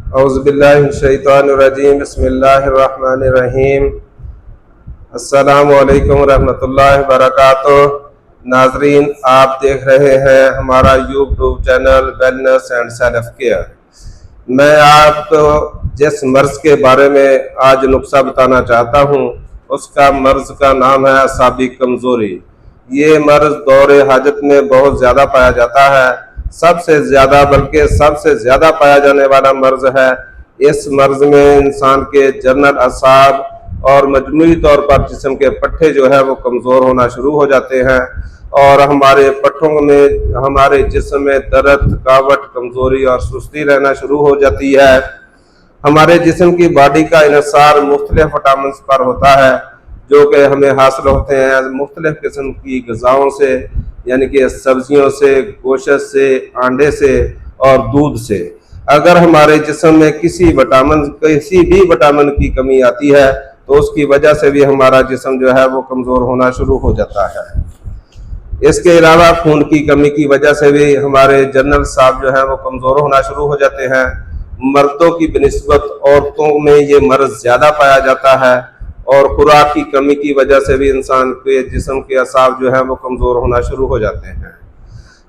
औज़ुबिल्लाहिमिनश्शैतानिर्रजीम बिस्मिल्लाहिर्रहमानिर्रहीम। अस्सलामु अलैकुम रहमतुल्लाहि व बरकातुहू। नाजरीन, आप देख रहे हैं हमारा YouTube channel wellness and self care. मैं आपको जिस मर्ज के बारे में आज नुस्खा बताना चाहता हूँ उसका मर्ज का नाम है असाबी कमज़ोरी। ये मर्ज दौरे हाजत में बहुत ज़्यादा पाया जाता है, सबसे ज़्यादा बल्कि सबसे ज़्यादा पाया जाने वाला मर्ज है। इस मर्ज में इंसान के जनरल असाब और मजमूई तौर पर जिस्म के पट्टे जो है वो कमज़ोर होना शुरू हो जाते हैं और हमारे पट्टों में, हमारे जिस्म में दर्द, थकावट, कमज़ोरी और सुस्ती रहना शुरू हो जाती है। हमारे जिस्म की बॉडी का इन्हिसार मुख्तलिफ विटामिन पर होता है जो कि हमें हासिल होते हैं मुख्तलिफ किस्म की ग़िज़ाओं से, यानी कि सब्जियों से, गोश्त से, अंडे से और दूध से। अगर हमारे जिस्म में किसी भी विटामिन की कमी आती है तो उसकी वजह से भी हमारा जिस्म जो है वो कमज़ोर होना शुरू हो जाता है। इसके अलावा खून की कमी की वजह से भी हमारे जनरल साहब जो है वो कमज़ोर होना शुरू हो जाते हैं। मर्दों की बनिस्बत औरतों में ये मर्ज ज़्यादा पाया जाता है और खुराक की कमी की वजह से भी इंसान के जिस्म के असाब जो है वो कमज़ोर होना शुरू हो जाते हैं।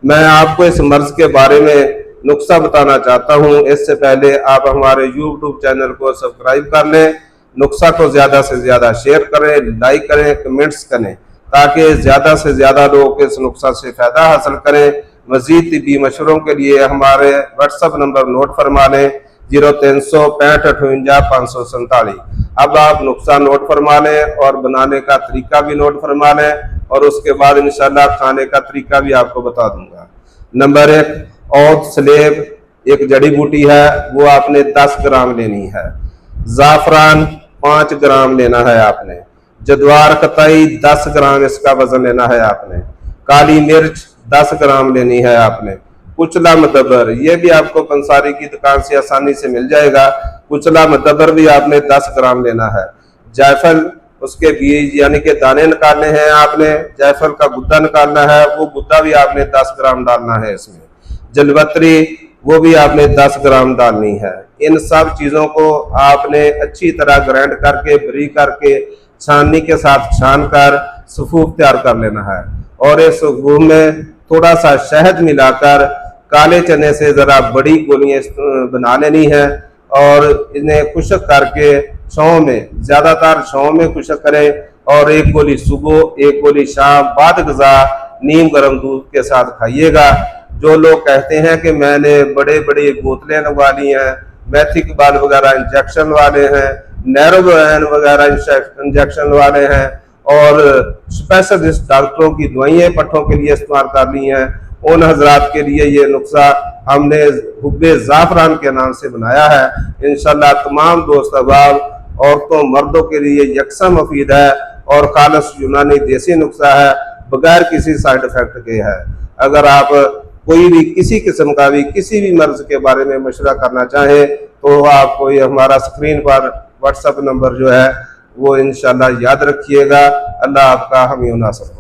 मैं आपको इस मर्ज के बारे में नुस्खा बताना चाहता हूँ। इससे पहले आप हमारे यूट्यूब चैनल को सब्सक्राइब कर लें, नुस्खा को ज़्यादा से ज़्यादा शेयर करें, लाइक करें, कमेंट्स करें ताकि ज़्यादा से ज़्यादा लोग इस नुस्खा से फ़ायदा हासिल करें। मज़ीद तिब्बी मशवरों के लिए हमारे व्हाट्सअप नंबर नोट फरमा लें 036558 अब आप नुस्खा नोट फरमा लें और बनाने का तरीका भी नोट फरमा लें और उसके बाद इंशाल्लाह खाने का तरीका भी आपको बता दूंगा। नंबर 1, औद सलेब एक जड़ी बूटी है, वो आपने 10 ग्राम लेनी है। ज़ाफ़रान 5 ग्राम लेना है आपने। जद्वार कतई 10 ग्राम इसका वजन लेना है आपने। काली मिर्च 10 ग्राम लेनी है आपने। कुचला मतबर, ये भी आपको पंसारी की दुकान से आसानी से मिल जाएगा। कुचला मतबर भी आपने 10 ग्राम लेना है। जायफल, उसके बीज यानी कि दाने निकालने हैं आपने। जायफल का गुद्दा निकालना है, वो गुद्दा भी आपने 10 ग्राम डालना है इसमें। जलवत्री, वो भी आपने 10 ग्राम डालनी है। इन सब चीज़ों को आपने अच्छी तरह ग्राइंड करके, बारीक करके, छाननी के साथ छान कर सफूफ तैयार कर लेना है और इस सफूफ में थोड़ा सा शहद मिलाकर काले चने से ज़रा बड़ी गोलियां बना लेनी है और इन्हें खुश्क करके छाँव में, ज़्यादातर छाँव में खुश्क करें और 1 गोली सुबह, 1 गोली शाम, बाद ग़िज़ा नीम गर्म दूध के साथ खाइएगा। जो लोग कहते हैं कि मैंने बड़े बड़े बोतलें लगवा ली हैं, मैथिक बाल वगैरह इंजेक्शन वाले हैं, नैरोबैन वगैरह इंजेक्शन वाले हैं और स्पेशलिस्ट डॉक्टरों की दवाइयाँ पट्टों के लिए इस्तेमाल कर ली हैं, उन हजरात के लिए ये नुस्खा हमने हुब्बे ज़ाफ़रान के नाम से बनाया है। इंशाल्लाह तमाम दोस्त अहबाब, औरतों मर्दों के लिए यकसा मुफीद है और खालिस यूनानी देसी नुस्खा है, बगैर किसी साइड इफेक्ट के है। अगर आप कोई भी किसी किस्म का भी किसी भी मर्ज के बारे में मशवरा करना चाहें तो आपको ये हमारा स्क्रीन पर व्हाट्सएप नंबर जो है वो इंशाल्लाह याद रखिएगा। अल्लाह आपका हामी नासर।